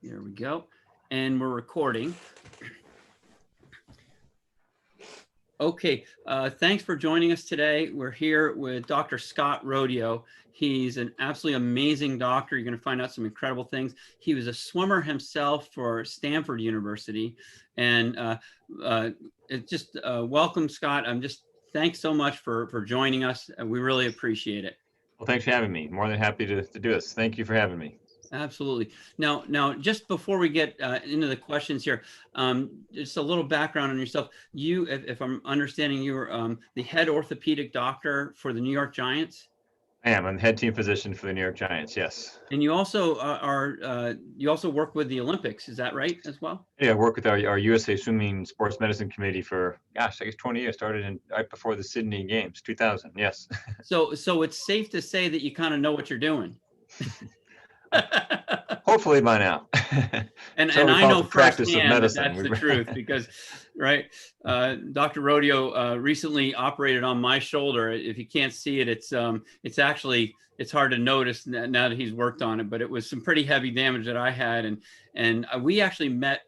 There we go. And we're recording. Okay, thanks for joining us today. We're here with Dr. Scott Rodeo. He's an absolutely amazing doctor. You're going to find out some incredible things. He was a swimmer himself for Stanford University. And welcome, Scott. Thanks so much for joining us. We really appreciate it. Well, thanks for having me. More than happy to do this. Thank you for having me. Absolutely. Now, just before we get into the questions here, just a little background on yourself. You, if I'm understanding, you were the head orthopedic doctor for the New York Giants. I am. I'm the head team physician for the New York Giants. Yes. And you also you also work with the Olympics. Is that right as well? Yeah, I work with our USA Swimming Sports Medicine Committee for, gosh, I guess 20 years. Started right before the Sydney Games, 2000. Yes. So it's safe to say that you kind of know what you're doing. Hopefully by now. and I know firsthand that that's the truth because, right, Dr. Rodeo recently operated on my shoulder. If you can't see it, it's actually, it's hard to notice now that he's worked on it, but it was some pretty heavy damage that I had. And we actually met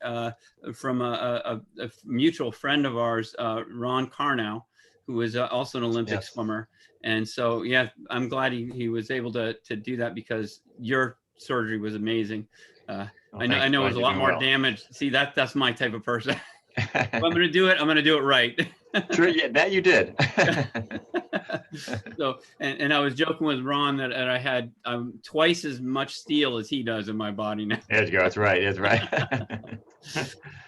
from a mutual friend of ours, Ron Carnow, who is also an Olympic swimmer. And so, yeah, I'm glad he was able to do that because your surgery was amazing. I know it was a lot more damage. See, that's my type of person. If I'm going to do it, I'm going to do it right. Sure, yeah, that you did. So, and I was joking with Ron that I had twice as much steel as he does in my body now. There you go. That's right. That's right.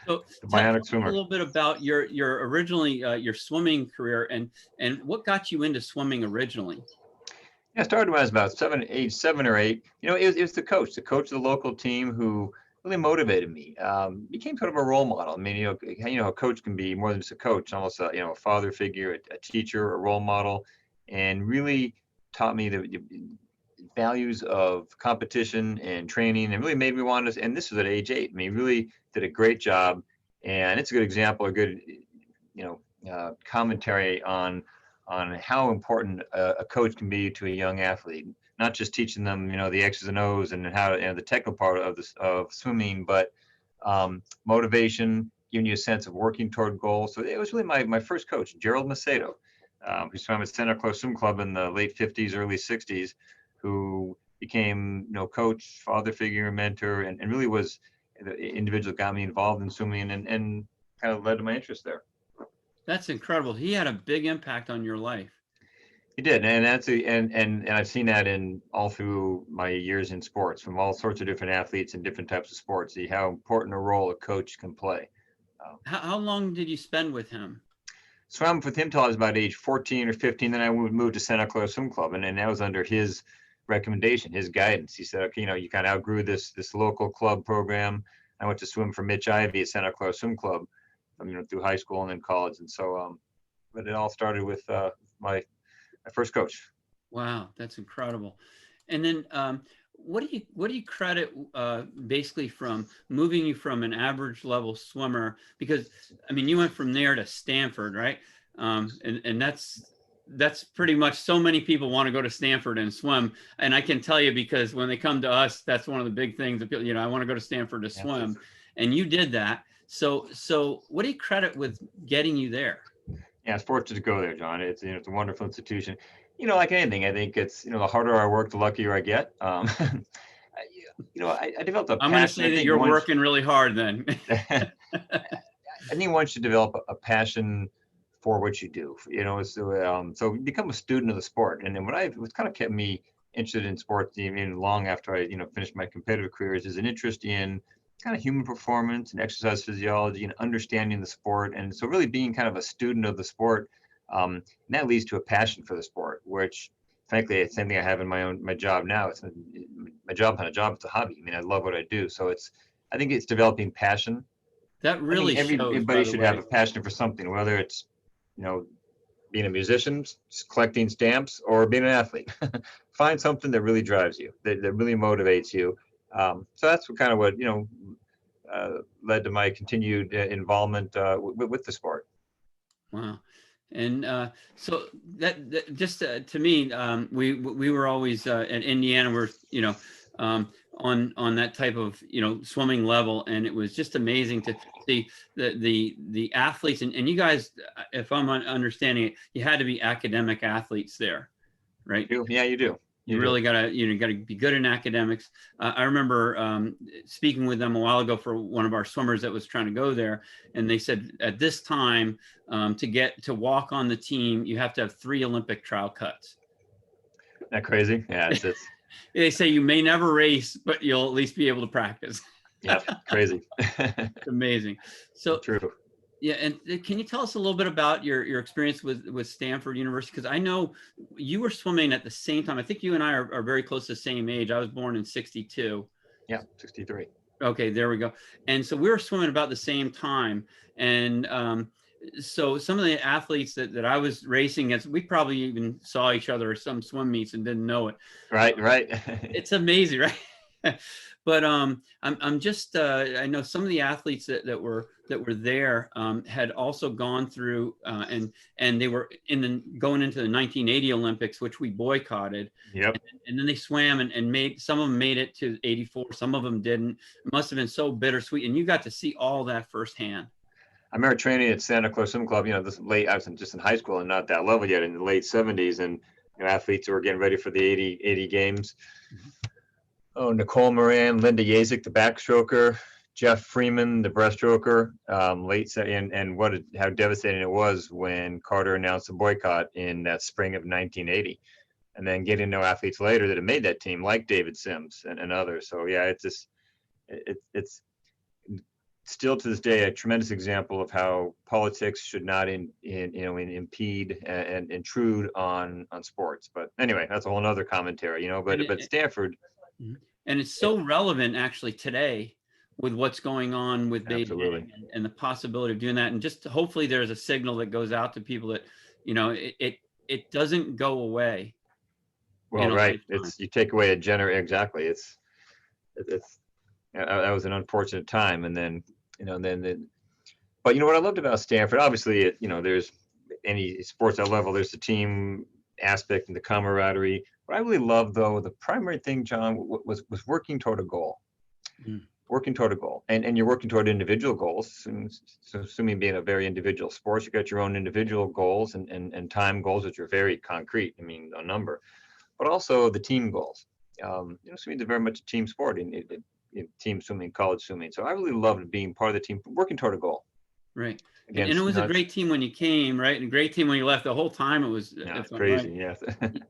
So tell us a little bit about your originally your swimming career and what got you into swimming originally. Yeah, I started when I was about 7 or 8. You know, it was the coach of the local team who really motivated me. Became sort of a role model. I mean, you know, a coach can be more than just a coach, almost a father figure, a teacher, a role model, and really taught me the values of competition and training, and really made me want to. And this was at age 8. I mean, really did a great job, and it's a good example, a good, commentary on how important a coach can be to a young athlete. Not just teaching them, the X's and O's and how the technical part of swimming, but motivation, giving you a sense of working toward goals. So it was really my first coach, Gerald Macedo, who swam at Santa Claus Swim Club in the late 50s, early 60s, who became, coach, father figure, mentor, and really was the individual that got me involved in swimming and kind of led to my interest there. That's incredible. He had a big impact on your life. He did, and and I've seen that in all through my years in sports, from all sorts of different athletes and different types of sports. See how important a role a coach can play. How long did you spend with him? Swam with him till I was about age 14 or 15. Then I would move to Santa Claus Swim Club, and that was under his recommendation, his guidance. He said, okay, you kind of outgrew this local club program. I went to swim for Mitch Ivy at Santa Claus Swim Club, through high school and then college, and so but it all started with my first coach. Wow, that's incredible. And then what do you credit basically from moving you from an average level swimmer, because I mean you went from there to Stanford, right? And that's pretty much, so many people want to go to Stanford and swim, and I can tell you because when they come to us, that's one of the big things that people, I want to go to Stanford to swim, and you did that. So what do you credit with getting you there? Yeah, it's fortunate to go there, John. It's it's a wonderful institution. Like anything, I think it's the harder I work, the luckier I get. I developed a passion. I'm going to say that you're working really hard then. I think once you develop a passion for what you do, so you become a student of the sport. And then what's kind of kept me interested in sports even long after I finished my competitive career is an interest in kind of human performance and exercise physiology and understanding the sport. And so really being kind of a student of the sport, and that leads to a passion for the sport, which frankly, it's the same thing I have in my job now. It's my job, not a job, it's a hobby. I mean, I love what I do. So I think it's developing passion. That really shows. Everybody should have a passion for something, whether it's, being a musician, collecting stamps, or being an athlete. Find something that really drives you, that really motivates you. So that's what led to my continued involvement with the sport. Wow. And so that just to me, we were always at Indiana. We're on that type of, swimming level. And it was just amazing to see the athletes, and you guys, if I'm understanding it, you had to be academic athletes there, right? Yeah, you do. You really gotta, gotta be good in academics. I remember speaking with them a while ago for one of our swimmers that was trying to go there, and they said at this time, to walk on the team, you have to have 3 Olympic trial cuts. Isn't that crazy? Yeah, it's They say you may never race, but you'll at least be able to practice. Yeah, crazy. Amazing. So true. Yeah, and can you tell us a little bit about your experience with Stanford University? Because I know you were swimming at the same time. I think you and I are very close to the same age. I was born in 62. Yeah, 63. Okay, there we go. And so we were swimming about the same time. And so some of the athletes that I was racing against, we probably even saw each other at some swim meets and didn't know it. Right. It's amazing, right? But I'm just I know some of the athletes that were there had also gone through and they were going into the 1980 Olympics, which we boycotted. Yep. And then they swam and made, some of them made it to 84, some of them didn't. It must have been so bittersweet, and you got to see all that firsthand. I remember training at Santa Claus Swim Club. I was just in high school and not that level yet, in the late 70s, and athletes who were getting ready for the 80 games. Mm-hmm. Oh, Nicole Moran, Linda Yazik, the backstroker, Jeff Freeman, the breaststroker, and how devastating it was when Carter announced a boycott in that spring of 1980, and then getting to know athletes later that have made that team, like David Sims and others. So yeah, it's still to this day a tremendous example of how politics should not impede and intrude on sports. But anyway, that's a whole nother commentary, but Stanford. And it's so relevant actually today with what's going on with Beijing and the possibility of doing that. And just hopefully there's a signal that goes out to people that, it doesn't go away. Well, right. You take away exactly. That was an unfortunate time. And then, but what I loved about Stanford, obviously, there's any sports at level, there's the team aspect and the camaraderie. What I really loved, though, the primary thing, John, was working toward a goal. Working toward a goal, and you're working toward individual goals. So, assuming being a very individual sport, you got your own individual goals and time goals, which are very concrete. A number, but also the team goals. Swimming is very much a team sport in team swimming, college swimming. So I really loved being part of the team, working toward a goal. Right. And it was a great team when you came, right? And a great team when you left. The whole time it was crazy. Yes.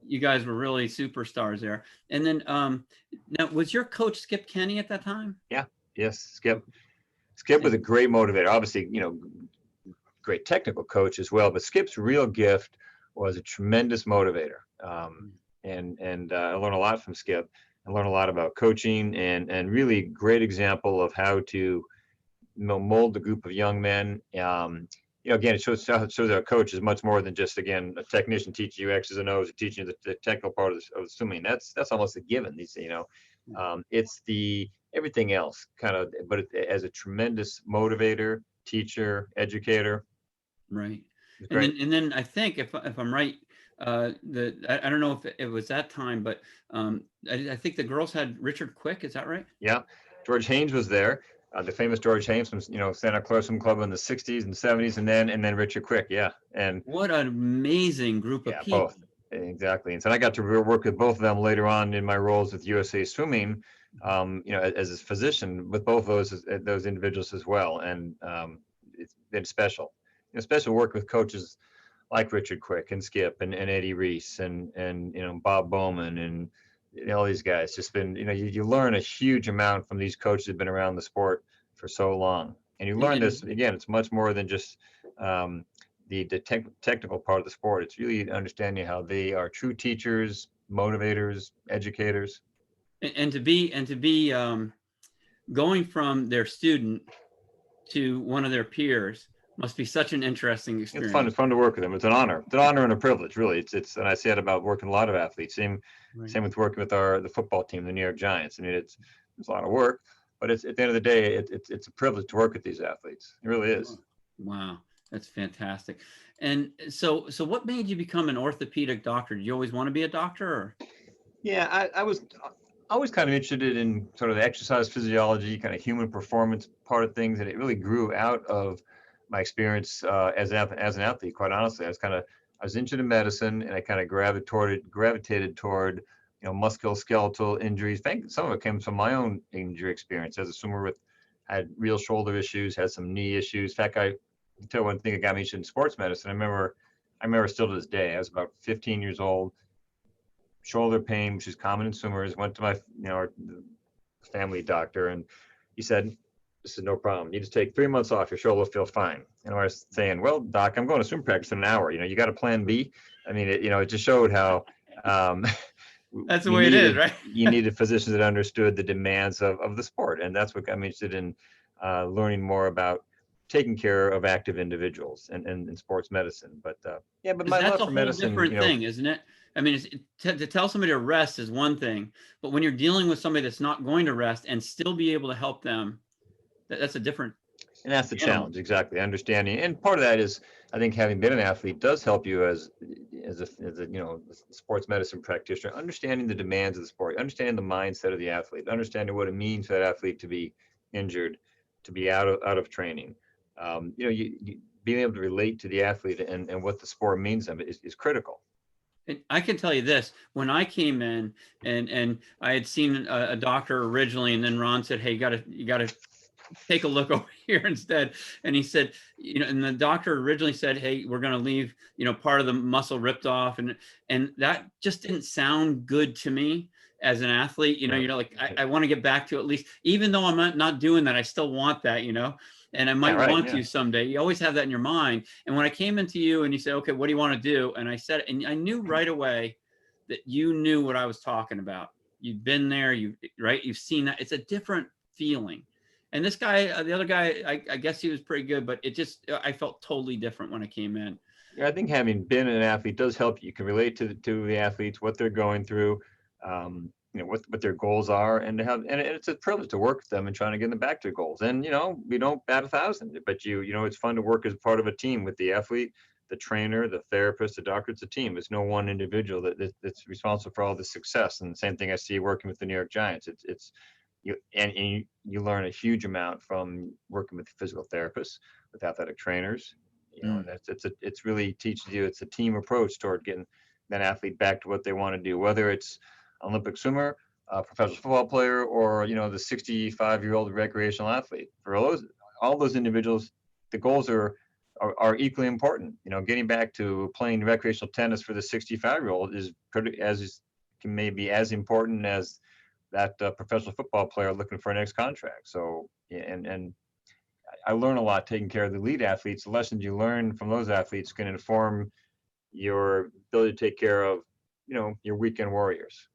You guys were really superstars there. And then now, was your coach Skip Kenny at that time? Yeah. Yes. Skip was a great motivator. Obviously, great technical coach as well. But Skip's real gift was a tremendous motivator. And I learned a lot from Skip. I learned a lot about coaching and really great example of how to mold the group of young men. Again, it shows that a coach is much more than just, again, a technician teaching you X's and O's, teaching you the technical part of swimming. That's almost a given. It's the everything else kind of, but as a tremendous motivator, teacher, educator. Right. And then I think if I'm right, I don't know if it was that time, but I think the girls had Richard Quick. Is that right? Yeah. George Haynes was there. The famous George Haynes from Santa Clara Swim Club in the 60s and 70s, and then Richard Quick, yeah. And what an amazing group of people. Both. Exactly. And so I got to work with both of them later on in my roles with USA Swimming, as a physician with both those individuals as well. And it's been special. Special work with coaches like Richard Quick and Skip and Eddie Reese and Bob Bowman and all these guys. Just been, you learn a huge amount from these coaches who've been around the sport for so long. And you learn this, again, it's much more than just the technical part of the sport. It's really understanding how they are true teachers, motivators, educators. And to be going from their student to one of their peers must be such an interesting experience. It's fun to work with them. It's an honor. It's an honor and a privilege, really. It's and I say it about working with a lot of athletes. Same with working with the football team, the New York Giants. It's a lot of work, but it's at the end of the day, it's a privilege to work with these athletes. It really is. Wow, that's fantastic. And so what made you become an orthopedic doctor? Did you always want to be a doctor? Or? Yeah, I was always kind of interested in sort of the exercise physiology, kind of human performance part of things, and it really grew out of my experience as an athlete. Quite honestly, I was interested in medicine, and I kind of gravitated toward musculoskeletal injuries. I think some of it came from my own injury experience as a swimmer. Had real shoulder issues, had some knee issues. In fact, I tell you one thing that got me interested in sports medicine. I remember still to this day. I was about 15 years old, shoulder pain, which is common in swimmers. Went to my our family doctor, and he said, "This is no problem. You just take 3 months off. Your shoulder will feel fine." And I was saying, "Well, doc, I'm going to swim practice in an hour. You got a plan B?" I mean, it just showed how um, that's the way it is, right? you needed physicians that understood the demands of the sport, and that's what got me interested in learning more about taking care of active individuals and in sports medicine. But but my that's love a for whole medicine, different thing, isn't it? I mean, to tell somebody to rest is one thing, but when you're dealing with somebody that's not going to rest and still be able to help them, that's a different and that's the animal. challenge, exactly. Understanding, and part of that is, I think, having been an athlete does help you as a sports medicine practitioner, understanding the demands of the sport, understanding the mindset of the athlete, understanding what it means for that athlete to be injured, to be out of training. Being able to relate to the athlete and what the sport means to them is critical. And I can tell you this: when I came in and I had seen a doctor originally, and then Ron said, "Hey, you gotta take a look over here instead." And he said, and the doctor originally said, "Hey, we're going to leave, part of the muscle ripped off." And that just didn't sound good to me as an athlete. Right. Like, I want to get back to at least, even though I'm not doing that, I still want that, and I might want to someday. You always have that in your mind. And when I came into you and you said, "Okay, what do you want to do?" And I said, and I knew right away that you knew what I was talking about. You've been there, you've seen that. It's a different feeling. And this guy, the other guy, I guess he was pretty good, but I felt totally different when I came in. Yeah, I think having been an athlete does help you. You can relate to the athletes, what they're going through, what their goals are, and it's a privilege to work with them and trying to get them back to their goals. And we don't bat 1,000, but it's fun to work as part of a team with the athlete, the trainer, the therapist, the doctor. It's a team. It's no one individual that's responsible for all the success. And the same thing I see working with the New York Giants. It's you learn a huge amount from working with physical therapists, with athletic trainers. And it's really teaches you. It's a team approach toward getting that athlete back to what they want to do, whether it's an Olympic swimmer, a professional football player, or the 65-year-old recreational athlete. For all those individuals, the goals are equally important. Getting back to playing recreational tennis for the 65-year-old can maybe as important as that professional football player looking for a next contract. So, and I learn a lot taking care of the elite athletes. The lessons you learn from those athletes can inform your ability to take care of, your weekend warriors.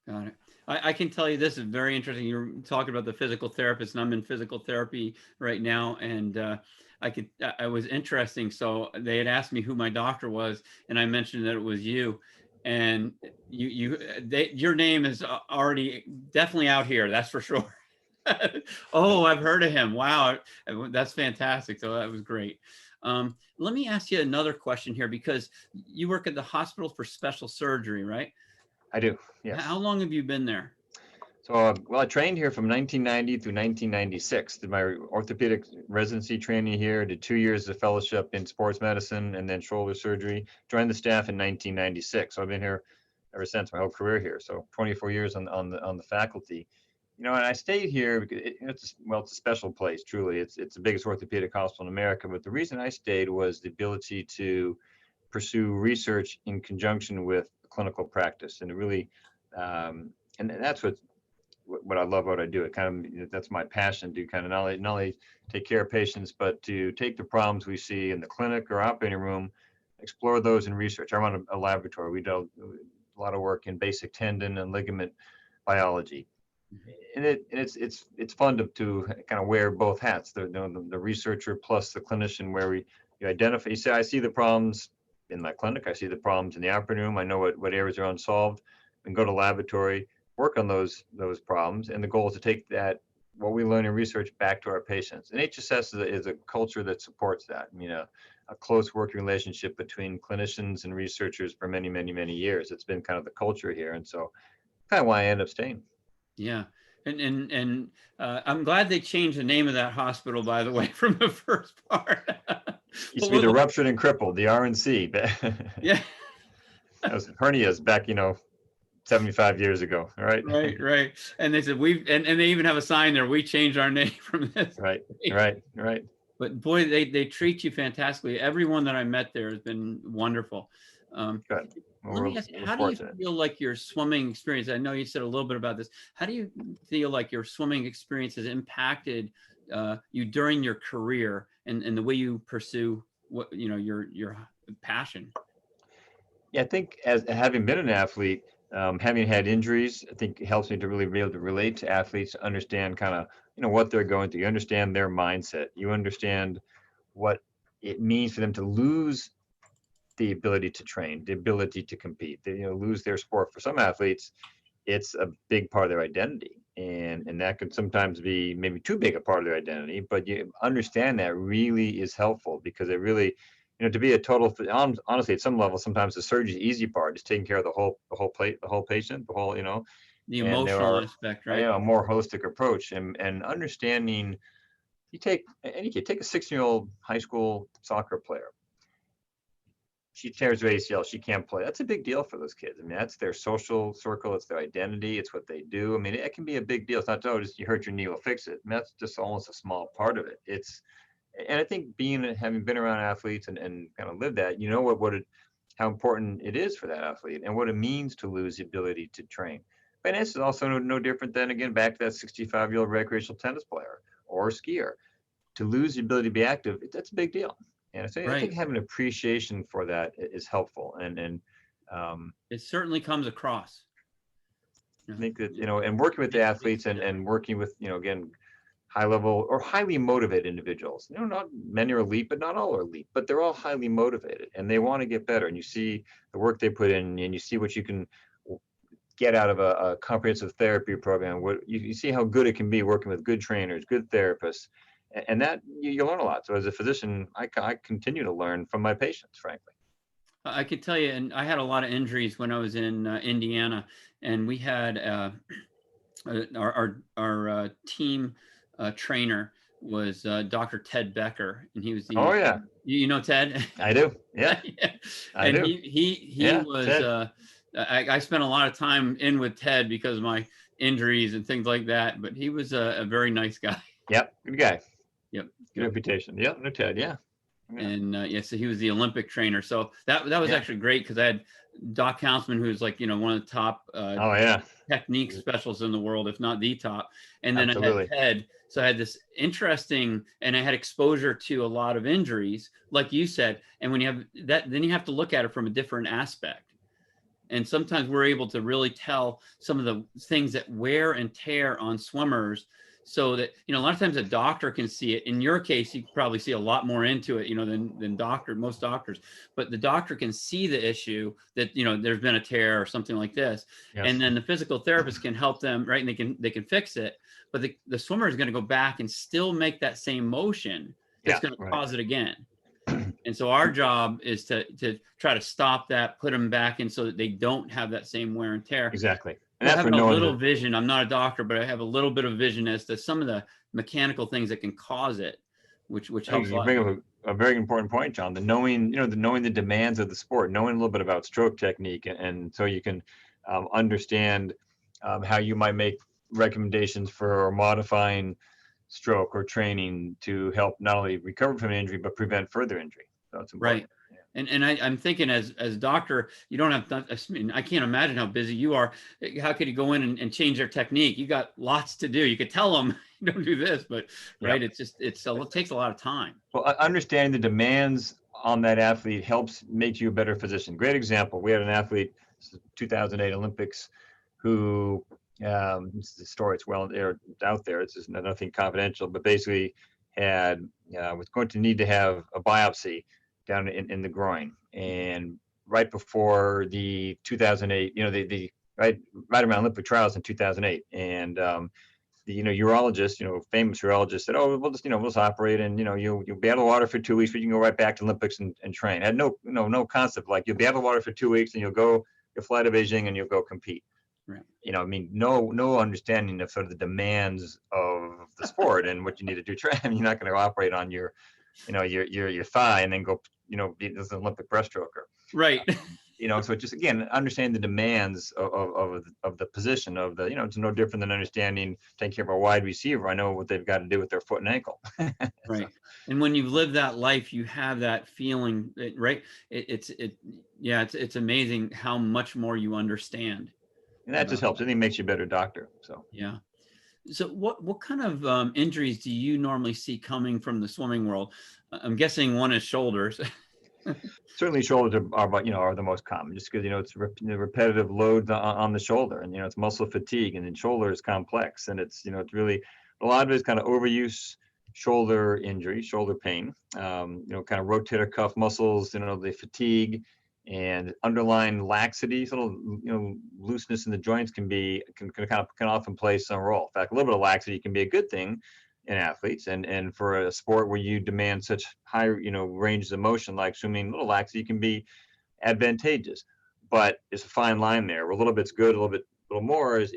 Got it. I can tell you this is very interesting. You're talking about the physical therapist, and I'm in physical therapy right now. And I was interesting. So they had asked me who my doctor was, and I mentioned that it was you. And your name is already definitely out here. That's for sure. Oh, I've heard of him. Wow. That's fantastic. So that was great. Let me ask you another question here, because you work at the Hospital for Special Surgery, right? I do, yes. How long have you been there? So, I trained here from 1990 through 1996. Did my orthopedic residency training here, did 2 years of fellowship in sports medicine and then shoulder surgery. Joined the staff in 1996. So I've been here ever since, my whole career here. So 24 years on the faculty. And I stayed here because it's a special place. Truly, it's the biggest orthopedic hospital in America. But the reason I stayed was the ability to pursue research in conjunction with clinical practice, and to really, and that's what I love, what I do. It kind of, that's my passion, to kind of not only take care of patients, but to take the problems we see in the clinic or operating room, explore those in research. I run a laboratory. We do a lot of work in basic tendon and ligament biology. And it's fun to kind of wear both hats, the researcher plus the clinician, where you identify, you say, I see the problems in my clinic, I see the problems in the operating room, I know what areas are unsolved, and go to laboratory, work on those problems. And the goal is to take what we learn in research back to our patients. And HSS is a culture that supports that. A close working relationship between clinicians and researchers for many, many, many years. It's been kind of the culture here. And so kind of why I ended up staying. Yeah. And I'm glad they changed the name of that hospital, by the way, from the first part. Used to be the ruptured and crippled, the RNC. Yeah. That was hernias back, 75 years ago. All right. Right. And they said, and they even have a sign there, we changed our name from this. Right. But boy, they treat you fantastically. Everyone that I met there has been wonderful. Good. Let me ask you, how do you feel like your swimming experience? I know you said a little bit about this. How do you feel like your swimming experience has impacted you during your career and the way you pursue what your passion? Yeah, I think as having been an athlete, having had injuries, I think it helps me to really be able to relate to athletes, understand kind of what they're going through. You understand their mindset. You understand what it means for them to lose the ability to train, the ability to compete. They lose their sport. For some athletes, it's a big part of their identity, and that could sometimes be maybe too big a part of their identity. But you understand that really is helpful, because it really, to be a total, honestly, at some level, sometimes the surgery's easy part is taking care of the whole patient, The and there emotional are aspect, right? a more holistic approach, and understanding. You take any kid, take a 16-year-old high school soccer player. She tears her ACL, she can't play. That's a big deal for those kids. I mean, that's their social circle, it's their identity, it's what they do. I mean, it can be a big deal. It's not, oh, just you hurt your knee, we'll fix it. I mean, that's just almost a small part of it. And I think having been around athletes and kind of lived that, how important it is for that athlete and what it means to lose the ability to train. But this is also no different than, again, back to that 65-year-old recreational tennis player or skier. To lose the ability to be active, that's a big deal. And so I think having appreciation for that is helpful. And it certainly comes across. I think that, and working with the athletes and working with, again, high level or highly motivated individuals, not many are elite, but not all are elite, but they're all highly motivated and they want to get better. And you see the work they put in, and you see what you can get out of a comprehensive therapy program. What you see how good it can be working with good trainers, good therapists. And that you learn a lot. So as a physician, I continue to learn from my patients, frankly. I could tell you, and I had a lot of injuries when I was in Indiana, and we had our team trainer was Dr. Ted Becker, and he was the. Oh yeah. You know Ted? I do. Yeah. Yeah. I and do. He was. I spent a lot of time in with Ted because of my injuries and things like that. But he was a very nice guy. Yep. Good guy. Yep. Good reputation. Yep. No Ted. Yeah. And so he was the Olympic trainer. So that was actually great, because I had Doc Houseman, who's like one of the top technique specialists in the world, if not the top. And then I had Ted. So I had this interesting, and I had exposure to a lot of injuries, like you said. And when you have that, then you have to look at it from a different aspect. And sometimes we're able to really tell some of the things that wear and tear on swimmers, so that, a lot of times a doctor can see it. In your case, you probably see a lot more into it, than most doctors, but the doctor can see the issue that, there's been a tear or something like this. Yes. And then the physical therapist can help them, right? And they can fix it, but the swimmer is going to go back and still make that same motion that's going to cause it again. And so our job is to try to stop that, put them back in so that they don't have that same wear and tear. Exactly. And I have a little vision. I'm not a doctor, but I have a little bit of vision as to some of the mechanical things that can cause it, which helps. You bring up a very important point, John. The knowing the demands of the sport, knowing a little bit about stroke technique, and so you can understand how you might make recommendations for modifying stroke or training to help not only recover from an injury but prevent further injury. So it's important. Right. And I'm thinking as a doctor, you don't have to, I can't imagine how busy you are. How could you go in and change their technique? You got lots to do. You could tell them, don't do this, but right. It takes a lot of time. Well, understanding the demands on that athlete helps make you a better physician. Great example. We had an athlete, 2008 Olympics, who, the story, it's well out there. It's just nothing confidential, but basically was going to need to have a biopsy down in the groin, and right before the 2008, the right around Olympic trials in 2008, and the urologist, famous urologist said, "Oh, we'll just operate, and you'll be out of the water for 2 weeks, but you can go right back to Olympics and train." Had no concept like you'll be out of the water for 2 weeks and you'll fly to Beijing and you'll go compete. Right. You know, I mean, no understanding of sort of the demands of the sport and what you need to do. You're not going to operate on your, you know, your thigh and then go, you know, be as an Olympic breaststroker. Right. You know, so just again, understand the demands of the position of the, you know, it's no different than understanding taking care of a wide receiver. I know what they've got to do with their foot and ankle. Right. And when you've lived that life, you have that feeling, right? It's amazing how much more you understand. And that just helps. I think it makes you a better doctor. So yeah. So what kind of injuries do you normally see coming from the swimming world? I'm guessing one is shoulders. certainly shoulders are the most common, just because, you know, it's the repetitive loads on the shoulder, and, you know, it's muscle fatigue, and then shoulder is complex, and it's, you know, it's really a lot of it is kind of overuse shoulder injury, shoulder pain, you know, kind of rotator cuff muscles, you know, the fatigue and underlying laxity, sort of, you know, looseness in the joints can often play some role. In fact, a little bit of laxity can be a good thing in athletes, and for a sport where you demand such high, you know, ranges of motion like swimming, a little laxity can be advantageous, but it's a fine line there. Where a little bit's good, a little more is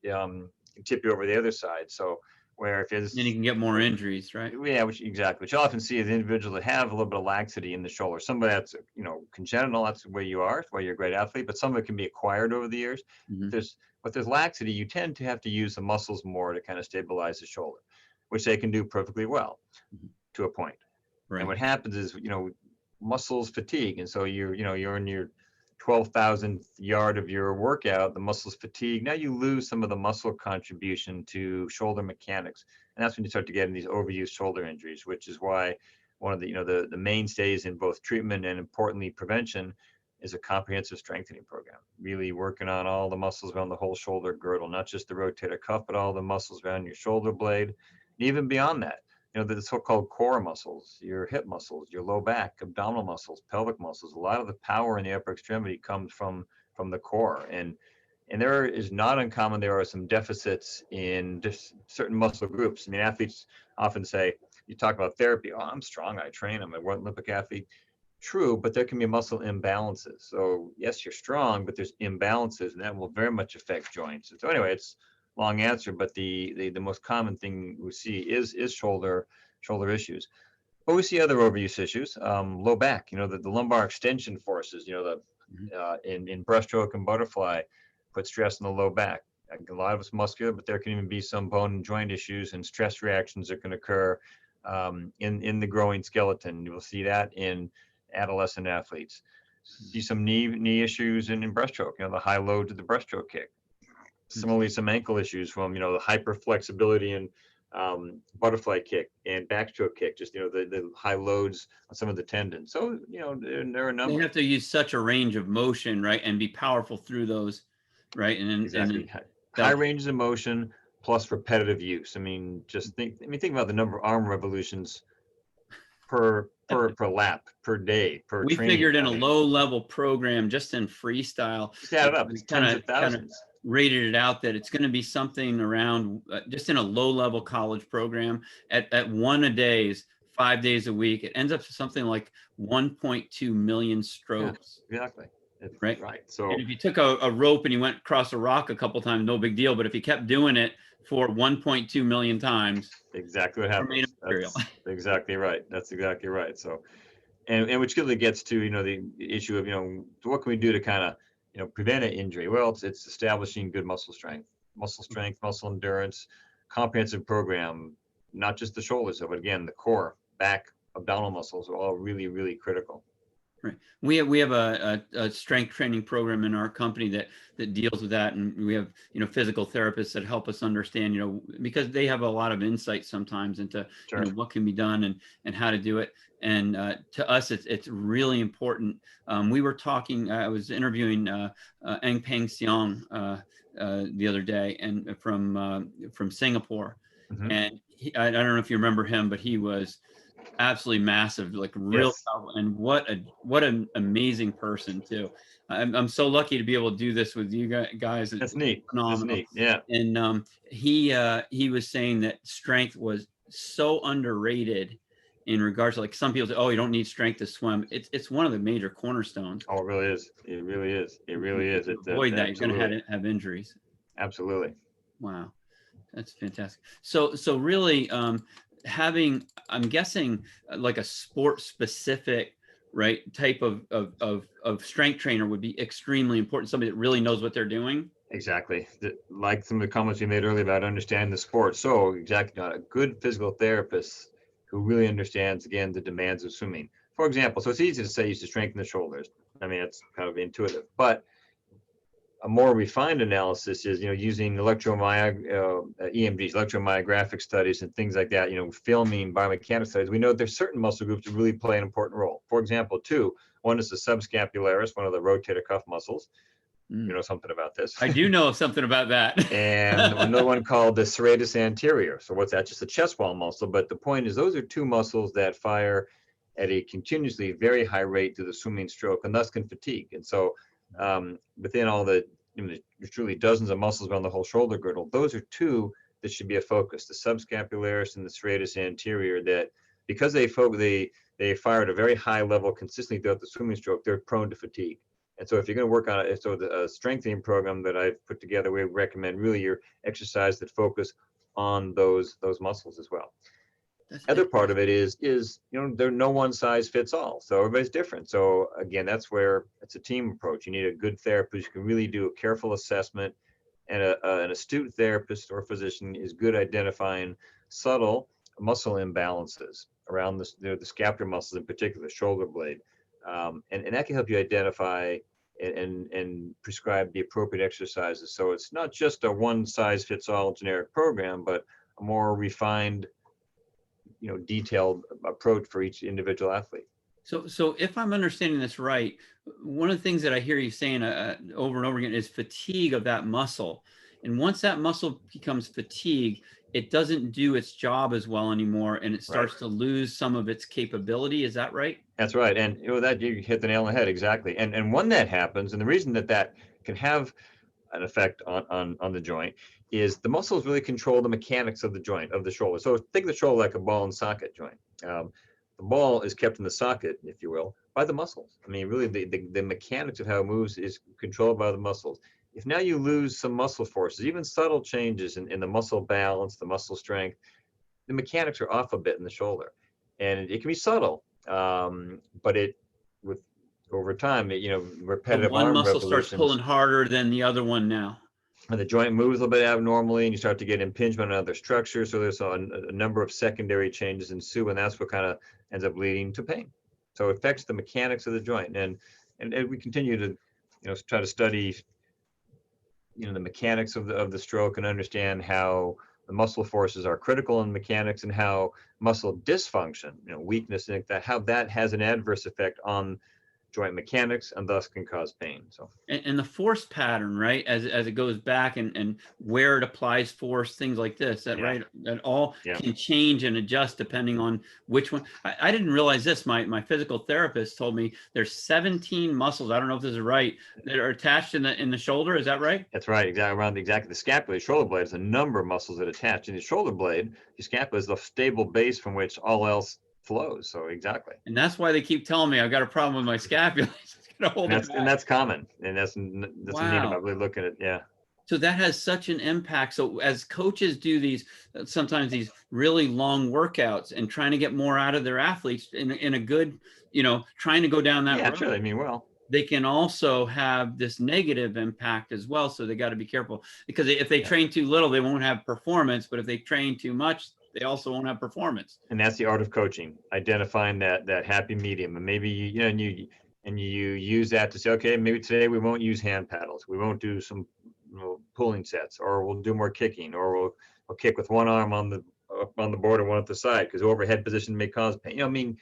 can tip you over the other side. So where if it's, then you can get more injuries, right? Yeah, exactly. What you often see is individuals that have a little bit of laxity in the shoulder. Somebody that's, you know, congenital, that's the way you are, that's why you're a great athlete, but some of it can be acquired over the years. Mm-hmm. There's laxity, you tend to have to use the muscles more to kind of stabilize the shoulder, which they can do perfectly well to a point. Right. And what happens is, you know, muscles fatigue. And so you're in your 12,000th yard of your workout, the muscles fatigue. Now you lose some of the muscle contribution to shoulder mechanics. And that's when you start to get in these overuse shoulder injuries, which is why one of the, you know, the mainstays in both treatment and importantly prevention is a comprehensive strengthening program, really working on all the muscles around the whole shoulder girdle, not just the rotator cuff, but all the muscles around your shoulder blade, and even beyond that. You know, the so-called core muscles, your hip muscles, your low back, abdominal muscles, pelvic muscles. A lot of the power in the upper extremity comes from the core, and there is not uncommon. There are some deficits in just certain muscle groups. I mean, athletes often say, you talk about therapy. Oh, I'm strong. I train. I'm a World Olympic athlete. True, but there can be muscle imbalances. So yes, you're strong, but there's imbalances, and that will very much affect joints. So anyway, it's long answer, but the most common thing we see is shoulder issues. But we see other overuse issues. Low back, you know, the lumbar extension forces, you know, in breaststroke and butterfly put stress on the low back. A lot of it's muscular, but there can even be some bone and joint issues and stress reactions that can occur in the growing skeleton. You will see that in adolescent athletes. See some knee issues in breaststroke, you know, the high load to the breaststroke kick. Similarly, some ankle issues from, you know, the hyper flexibility and butterfly kick and backstroke kick, just, you know, the high loads on some of the tendons. So, you know, there are a number. They have to use such a range of motion, right, and be powerful through those, right? And exactly. High ranges of motion plus repetitive use. I mean, think about the number of arm revolutions per lap, per day, per we training. Figured in a low level program just in freestyle. Just add it up. It's tens of thousands. Rated it out that it's going to be something around just in a low level college program at one a days, 5 days a week. It ends up to something like 1.2 million strokes. Yeah, exactly. Right. So and if you took a rope and you went across a rock a couple times, no big deal. But if you kept doing it for 1.2 million times, exactly what happens. That's exactly right. That's exactly right. So, and which really gets to, you know, the issue of, you know, what can we do to kind of, you know, prevent an injury? Well, it's establishing good muscle strength, muscle endurance, comprehensive program, not just the shoulders, but again, the core, back, abdominal muscles are all really, really critical. Right. We have a strength training program in our company that deals with that, and we have, you know, physical therapists that help us understand, you know, because they have a lot of insight sometimes into you know, what can be done and how to do it. And to us, it's really important. We were talking. I was interviewing Eng Peng Seong the other day, and from Singapore, and I don't know if you remember him, but he was absolutely massive, like real powerful, and what an amazing person too. I'm so lucky to be able to do this with you guys. That's neat. Phenomenal. That's neat. Yeah. And he was saying that strength was so underrated in regards to, like, some people say, oh, you don't need strength to swim. It's one of the major cornerstones. Oh, it really is. It really is. It really is. To avoid that, you're going to have injuries. Absolutely. Wow. That's fantastic. So really, I'm guessing like a sport specific, right, type of strength trainer would be extremely important. Somebody that really knows what they're doing. Exactly. Like some of the comments you made earlier about understanding the sport. So exactly, a good physical therapist who really understands, again, the demands of swimming. For example, so it's easy to say you should strengthen the shoulders. I mean, it's kind of intuitive, but a more refined analysis is, using EMGs, electromyographic studies and things like that, filming biomechanics studies. We know there's certain muscle groups that really play an important role. For example, one is the subscapularis, one of the rotator cuff muscles. You know something about this? I do know something about that. And another one called the serratus anterior. So what's that? Just a chest wall muscle. But the point is, those are two muscles that fire at a continuously very high rate to the swimming stroke, and thus can fatigue. And so within all the, there's truly dozens of muscles around the whole shoulder girdle, those are two that should be a focus: the subscapularis and the serratus anterior. That because they fire at a very high level consistently throughout the swimming stroke, they're prone to fatigue. And so if you're going to work on it, so the strengthening program that I've put together, we recommend really your exercise that focus on those muscles as well. Other part of it is there no one size fits all. So everybody's different. So again, that's where it's a team approach. You need a good therapist who can really do a careful assessment, and an astute therapist or physician is good identifying subtle muscle imbalances around the scapular muscles, in particular, the shoulder blade. And that can help you identify and prescribe the appropriate exercises. So it's not just a one size fits all generic program, but a more refined, detailed approach for each individual athlete. So if I'm understanding this right, one of the things that I hear you saying over and over again is fatigue of that muscle. And once that muscle becomes fatigued, it doesn't do its job as well anymore, and it starts to lose some of its capability. Is that right? That's right. And that you hit the nail on the head. Exactly. And when that happens, and the reason that can have an effect on the joint is the muscles really control the mechanics of the joint, of the shoulder. So think of the shoulder like a ball and socket joint. The ball is kept in the socket, if you will, by the muscles. I mean, really the mechanics of how it moves is controlled by the muscles. If now you lose some muscle forces, even subtle changes in the muscle balance, the muscle strength, the mechanics are off a bit in the shoulder. And it can be subtle, but over time, repetitive one arm muscle starts pulling harder than the other one now. And the joint moves a little bit abnormally, and you start to get impingement on other structures. So there's a number of secondary changes ensue, and that's what kind of ends up leading to pain. So it affects the mechanics of the joint. And we continue to, try to study, the mechanics of the stroke and understand how the muscle forces are critical in mechanics, and how muscle dysfunction, weakness, and how that has an adverse effect on joint mechanics and thus can cause pain. So and the force pattern, right, as it goes back and where it applies force, things like this, right, that all can change and adjust depending on which one. I didn't realize this. My physical therapist told me there's 17 muscles, I don't know if this is right, that are attached in the shoulder. Is that right? That's right. Exactly. The scapula, shoulder blade, is a number of muscles that attach. In the shoulder blade, the scapula is the stable base from which all else flows. So exactly. And that's why they keep telling me I've got a problem with my scapula. And that's common. And that's neat about really looking at, So that has such an impact. So as coaches do sometimes these really long workouts and trying to get more out of their athletes in a good, trying to go down that road. Sure. I mean, well, they can also have this negative impact as well. So they got to be careful, because if they train too little, they won't have performance. But if they train too much, they also won't have performance. And that's the art of coaching, identifying that happy medium. And maybe you use that to say, okay, maybe today we won't use hand paddles. We won't do some pulling sets, or we'll do more kicking, or we'll kick with one arm on the board and one at the side, because overhead position may cause pain.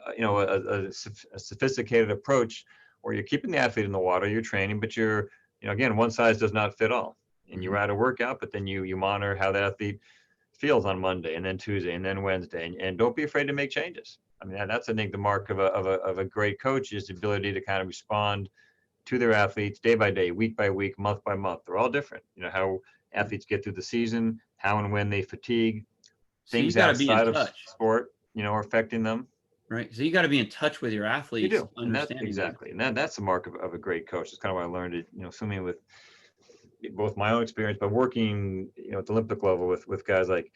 A sophisticated approach where you're keeping the athlete in the water, you're training, but you're, again, one size does not fit all. And you're at a workout, but then you monitor how that athlete feels on Monday, and then Tuesday, and then Wednesday, and don't be afraid to make changes. I mean, that's, I think, the mark of a great coach, is the ability to kind of respond to their athletes day by day, week by week, month by month. They're all different. How athletes get through the season, how and when they fatigue, things outside of sport. are affecting them. Right. So you got to be in touch with your athletes. You do. And that's Understanding exactly. And that's the mark of a great coach. It's kind of what I learned it, swimming with both my own experience, but working, at the Olympic level with guys like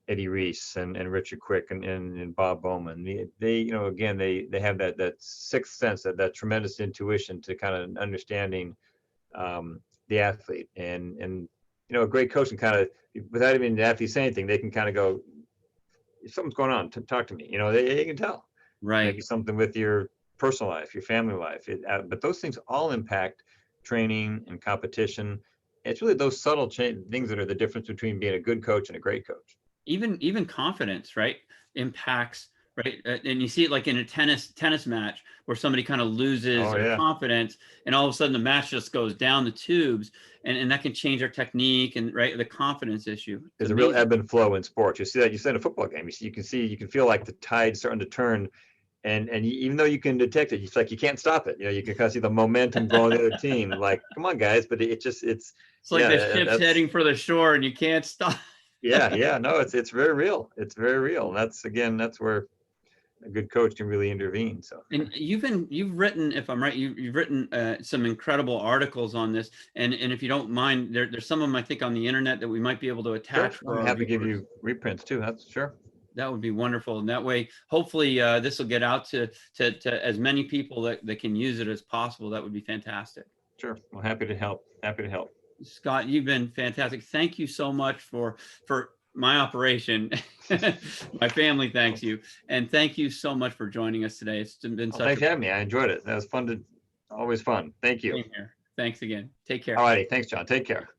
Eddie Reese and Richard Quick and Bob Bowman. They again, they have that sixth sense, that tremendous intuition to kind of understanding the athlete, and a great coach can kind of, without even the athlete saying anything, they can kind of go, if something's going on, talk to me. They can tell. Right. Maybe something with your personal life, your family life. But those things all impact training and competition. It's really those subtle things that are the difference between being a good coach and a great coach. Even confidence, right, impacts, right? And you see it like in a tennis match where somebody kind of loses their confidence, and all of a sudden the match just goes down the tubes, and that can change their technique and, right, the confidence issue. There's a real ebb and flow in sports. You see that. You see in a football game. You can feel like the tide's starting to turn, and even though you can detect it, it's like you can't stop it. You can kind of see the momentum going the other team. Like, come on, guys! But it's like the ship's heading for the shore, and you can't stop. No, it's very real. It's very real. That's where a good coach can really intervene. So, and you've written, if I'm right, you've written some incredible articles on this, and if you don't mind, there's some of them I think on the internet that we might be able to attach. Sure. I'm happy to give you reprints too. That's sure. That would be wonderful, and that way, hopefully, this will get out to as many people that can use it as possible. That would be fantastic. Sure. Well, happy to help. Scott, you've been fantastic. Thank you so much for my operation. My family thanks you, and thank you so much for joining us today. It's been such. Thanks for having me. I enjoyed it. That was fun. Always fun. Thank you. Thanks again. Take care. All righty. Thanks, John. Take care.